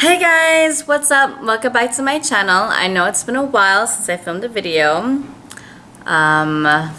Hey guys, what's up? Welcome back to my channel. I know it's been a while since I filmed a video.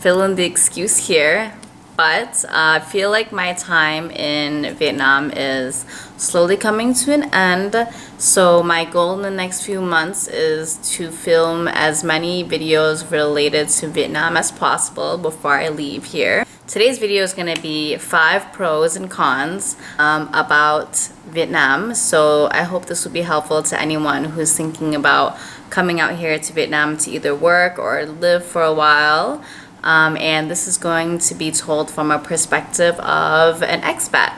Filling the excuse here, but I feel like my time in Vietnam is slowly coming to an end. So my goal in the next few months is to film as many videos related to Vietnam as possible before I leave here. Today's video is going to be 5 pros and cons about Vietnam. So I hope this will be helpful to anyone who's thinking about coming out here to Vietnam to either work or live for a while. And this is going to be told from a perspective of an expat.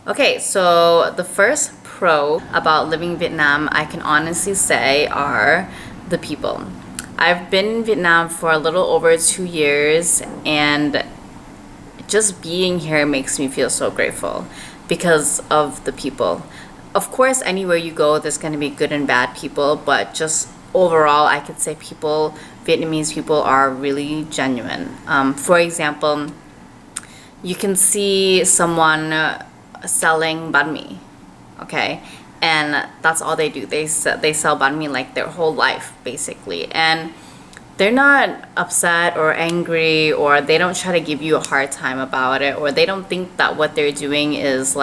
Okay, so the first pro about living in Vietnam, I can honestly say, are the people. I've been in Vietnam for a little over 2 years, and just being here makes me feel so grateful because of the people. Of course, anywhere you go, there's going to be good and bad people, but just overall, I could say Vietnamese people are really genuine. For example, you can see someone selling banh mi, okay? And that's all they do. They sell banh mi like their whole life, basically. And they're not upset or angry, or they don't try to give you a hard time about it, or they don't think that what they're doing is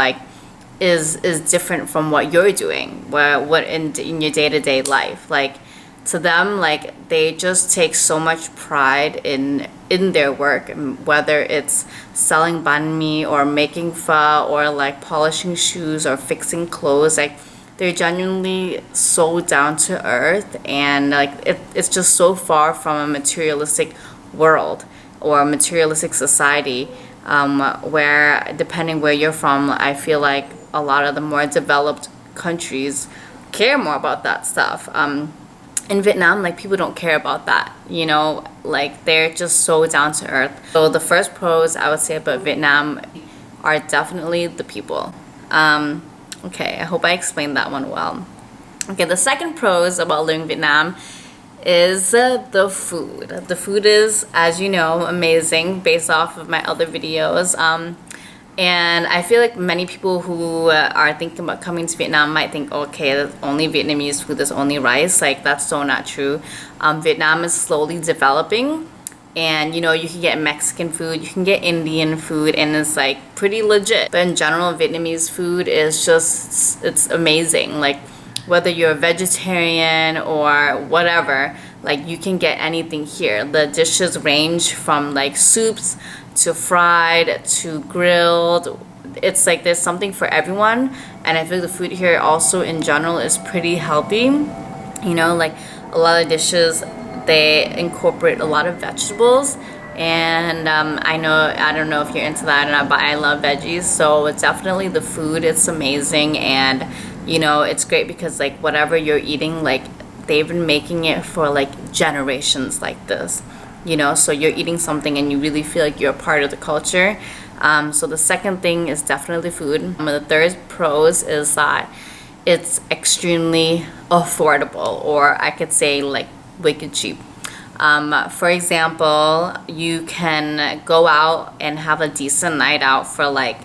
different from what you're doing, what in your day-to-day life. Like, to them, like, they just take so much pride in their work, whether it's selling banh mi or making pho or like polishing shoes or fixing clothes. Like, they're genuinely so down to earth, and like it's just so far from a materialistic world or a materialistic society, where depending where you're from, I feel like a lot of the more developed countries care more about that stuff. In Vietnam, like, people don't care about that, you know, like, they're just so down to earth. So the first pros I would say about Vietnam are definitely the people. Okay, I hope I explained that one well. Okay, the second pros about living in Vietnam is the food. The food is, as you know, amazing based off of my other videos. And I feel like many people who are thinking about coming to Vietnam might think, okay, there's only Vietnamese food, there's only rice. Like, that's so not true. Vietnam is slowly developing. And, you know, you can get Mexican food, you can get Indian food, and it's like pretty legit. But in general, Vietnamese food is just, it's amazing. Like, whether you're a vegetarian or whatever, like, you can get anything here. The dishes range from like soups to fried to grilled. It's like there's something for everyone. And I feel the food here also in general is pretty healthy. You know, like, a lot of dishes, they incorporate a lot of vegetables, and I don't know if you're into that or not, but I love veggies. So it's definitely the food, it's amazing. And you know, it's great because like whatever you're eating, like, they've been making it for like generations like this, you know, so you're eating something and you really feel like you're a part of the culture. So the second thing is definitely food. The third pros is that it's extremely affordable, or I could say like wicked cheap. For example, you can go out and have a decent night out for like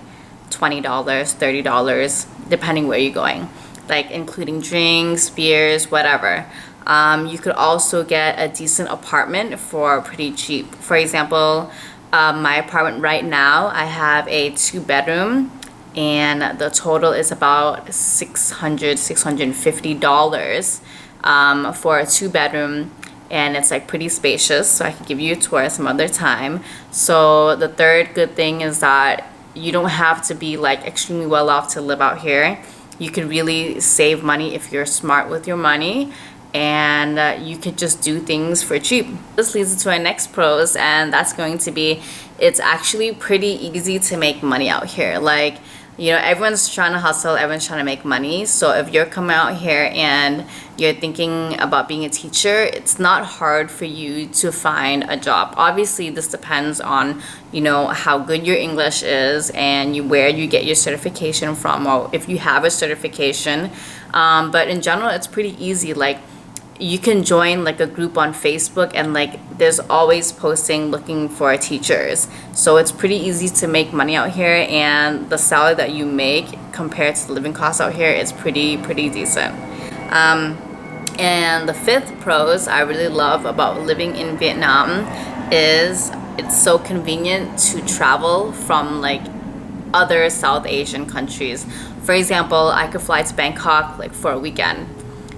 $20, $30, depending where you're going, like including drinks, beers, whatever. You could also get a decent apartment for pretty cheap. For example, my apartment right now, I have a 2-bedroom, and the total is about $650 for a 2-bedroom, and it's like pretty spacious, so I can give you a tour some other time. So the third good thing is that you don't have to be like extremely well off to live out here. You can really save money if you're smart with your money, and you could just do things for cheap. This leads to our next pros, and that's going to be, it's actually pretty easy to make money out here. Like, you know, everyone's trying to hustle, everyone's trying to make money. So if you're coming out here and you're thinking about being a teacher, it's not hard for you to find a job. Obviously, this depends on, you know, how good your English is and where you get your certification from, or if you have a certification. But in general, it's pretty easy. Like, you can join like a group on Facebook, and like there's always posting looking for teachers. So it's pretty easy to make money out here, and the salary that you make compared to the living costs out here is pretty decent. And the fifth pros I really love about living in Vietnam is it's so convenient to travel from like other South Asian countries. For example, I could fly to Bangkok like for a weekend,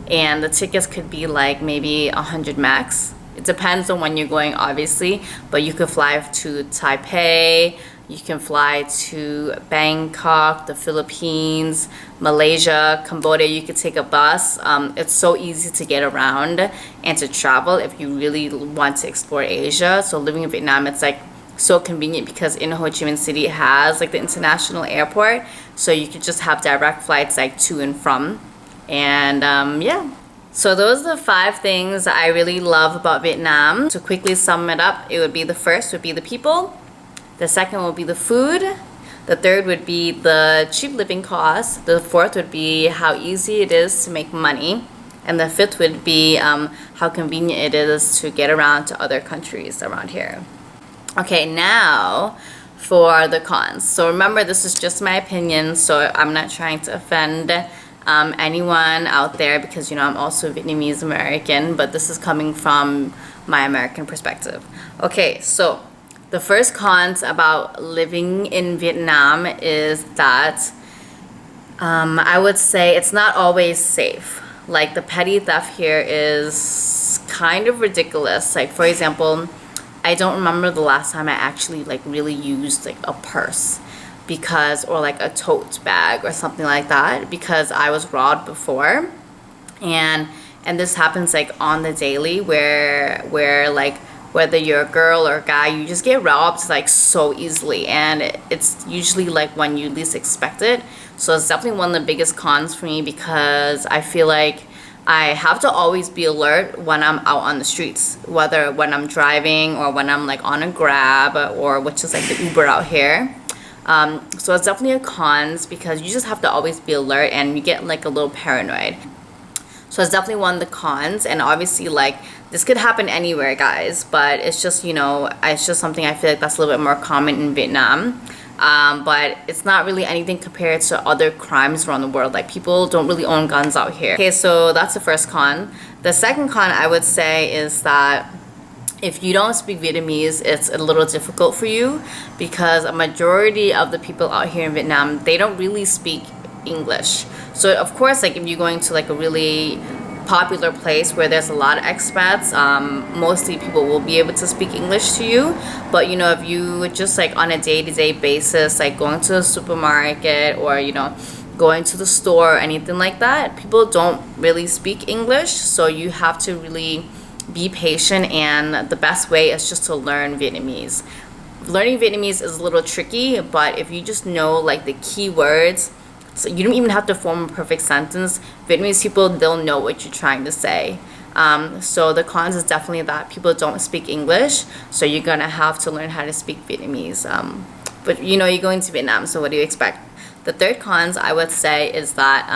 and the tickets could be like maybe 100 max. It depends on when you're going, obviously, but you could fly to Taipei, you can fly to Bangkok, the Philippines, Malaysia, Cambodia. You could take a bus. It's so easy to get around and to travel if you really want to explore Asia. So living in Vietnam, it's like so convenient because in Ho Chi Minh City it has like the international airport, so you could just have direct flights like to and from. And yeah, so those are the 5 things I really love about Vietnam. To quickly sum it up, it would be the first would be the people, the second would be the food, the third would be the cheap living costs, the fourth would be how easy it is to make money, and the fifth would be how convenient it is to get around to other countries around here. Okay, now for the cons. So remember, this is just my opinion, so I'm not trying to offend anyone out there, because you know I'm also Vietnamese American, but this is coming from my American perspective. Okay, so the first cons about living in Vietnam is that I would say it's not always safe. Like the petty theft here is kind of ridiculous. Like for example, I don't remember the last time I actually like really used like a purse, because, or like a tote bag or something like that, because I was robbed before, and this happens like on the daily, where like whether you're a girl or a guy, you just get robbed like so easily, and it's usually like when you least expect it. So it's definitely one of the biggest cons for me, because I feel like I have to always be alert when I'm out on the streets, whether when I'm driving or when I'm like on a Grab, or which is like the Uber out here. So it's definitely a cons, because you just have to always be alert and you get like a little paranoid. So it's definitely one of the cons, and obviously like this could happen anywhere, guys, but it's just, you know, it's just something I feel like that's a little bit more common in Vietnam. But it's not really anything compared to other crimes around the world. Like people don't really own guns out here. Okay, so that's the first con. The second con I would say is that if you don't speak Vietnamese, it's a little difficult for you, because a majority of the people out here in Vietnam, they don't really speak English. So of course, like if you're going to like a really popular place where there's a lot of expats, mostly people will be able to speak English to you. But you know, if you just like on a day-to-day basis, like going to the supermarket, or you know, going to the store or anything like that, people don't really speak English. So you have to really be patient, and the best way is just to learn Vietnamese. Learning Vietnamese is a little tricky, but if you just know like the key words, so you don't even have to form a perfect sentence. Vietnamese people, they'll know what you're trying to say. So the cons is definitely that people don't speak English, so you're gonna have to learn how to speak Vietnamese. But you know, you're going to Vietnam, so what do you expect? The third cons I would say is that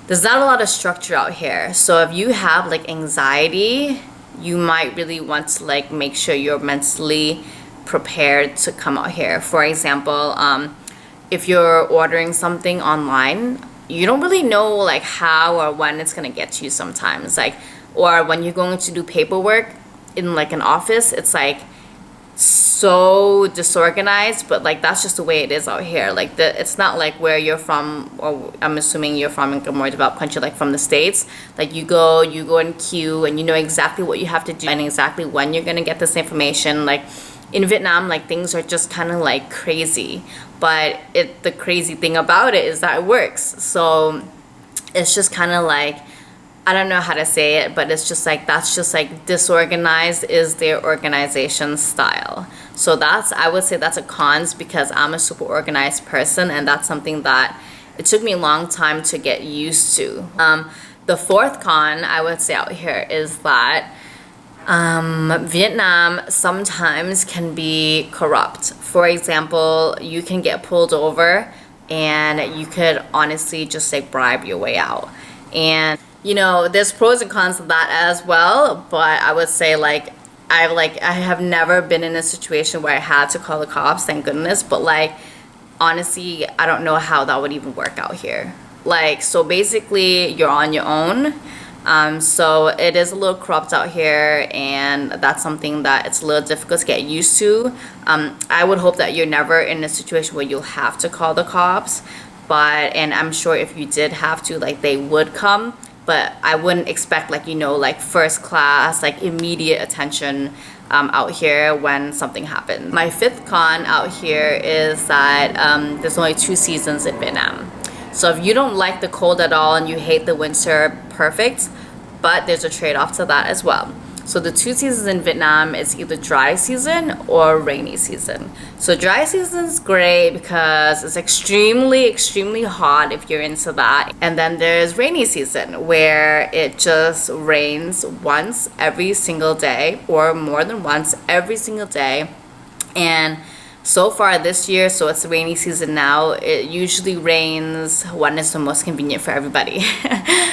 there's not a lot of structure out here. So if you have like anxiety, you might really want to like make sure you're mentally prepared to come out here. For example, if you're ordering something online, you don't really know like how or when it's gonna get to you sometimes. Like, or when you're going to do paperwork in like an office, it's like so disorganized, but like that's just the way it is out here. Like it's not like where you're from, or I'm assuming you're from a more developed country, like from the States. Like you go in queue and you know exactly what you have to do and exactly when you're gonna get this information. Like in Vietnam, like things are just kind of like crazy, but the crazy thing about it is that it works. So it's just kind of like, I don't know how to say it, but it's just like, that's just like disorganized is their organization style. So I would say that's a cons, because I'm a super organized person, and that's something that it took me a long time to get used to. The fourth con I would say out here is that Vietnam sometimes can be corrupt. For example, you can get pulled over and you could honestly just like bribe your way out. And you know, there's pros and cons of that as well, but I would say like I have never been in a situation where I had to call the cops, thank goodness, but like honestly, I don't know how that would even work out here. Like, so basically you're on your own. So it is a little corrupt out here, and that's something that it's a little difficult to get used to. I would hope that you're never in a situation where you'll have to call the cops, and I'm sure if you did have to, like, they would come, but I wouldn't expect, like, you know, like first class, like immediate attention out here when something happens. My fifth con out here is that there's only 2 seasons in Vietnam. So if you don't like the cold at all and you hate the winter, perfect, but there's a trade-off to that as well. So the 2 seasons in Vietnam is either dry season or rainy season. So dry season is great because it's extremely hot if you're into that. And then there's rainy season where it just rains once every single day or more than once every single day. And so far this year, so it's the rainy season now, it usually rains when it's the most convenient for everybody.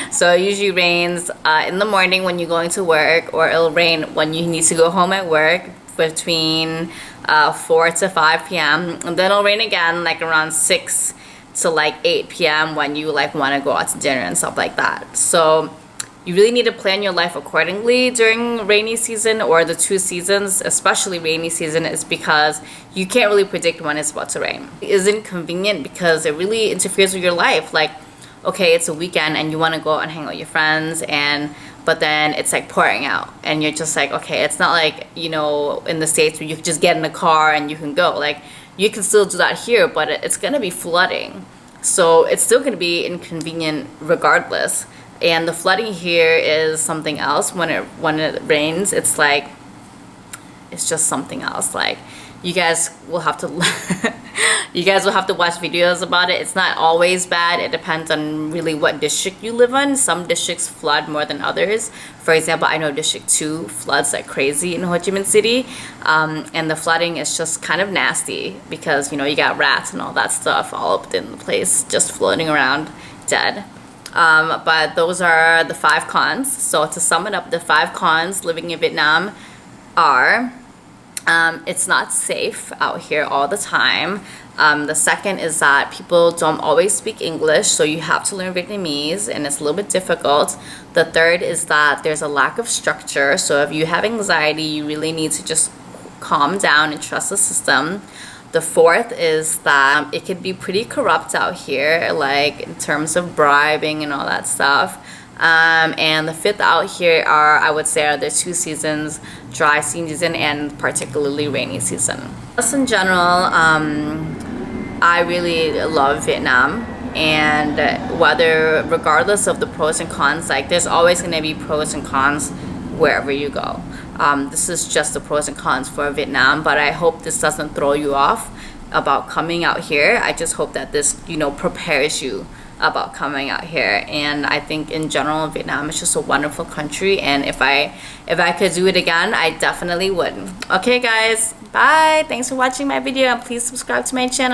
So it usually rains in the morning when you're going to work, or it'll rain when you need to go home at work between 4 to 5 p.m. And then it'll rain again like around 6 to like 8 p.m. when you like want to go out to dinner and stuff like that. So you really need to plan your life accordingly during rainy season, or the 2 seasons, especially rainy season, is because you can't really predict when it's about to rain. It isn't convenient because it really interferes with your life. Like, okay, it's a weekend and you want to go out and hang out with your friends, but then it's like pouring out and you're just like, okay, it's not like, you know, in the States where you can just get in a car and you can go. Like, you can still do that here, but it's going to be flooding. So it's still going to be inconvenient regardless. And the flooding here is something else. When it rains, it's like, it's just something else. Like, you guys will have to you guys will have to watch videos about it. It's not always bad. It depends on really what district you live in. Some districts flood more than others. For example, I know District 2 floods like crazy in Ho Chi Minh City, and the flooding is just kind of nasty because, you know, you got rats and all that stuff all up in the place just floating around dead. But those are the 5 cons. So to sum it up, the 5 cons living in Vietnam are it's not safe out here all the time. The second is that people don't always speak English, so you have to learn Vietnamese, and it's a little bit difficult. The third is that there's a lack of structure. So if you have anxiety, you really need to just calm down and trust the system. The fourth is that it can be pretty corrupt out here, like in terms of bribing and all that stuff. And the fifth out here I would say, are the 2 seasons, dry season and particularly rainy season. Just in general, I really love Vietnam, and regardless of the pros and cons, like there's always going to be pros and cons wherever you go. This is just the pros and cons for Vietnam, but I hope this doesn't throw you off about coming out here. I just hope that this, you know, prepares you about coming out here. And I think in general, Vietnam is just a wonderful country, and if I could do it again, I definitely would. Okay guys, bye. Thanks for watching my video, and please subscribe to my channel.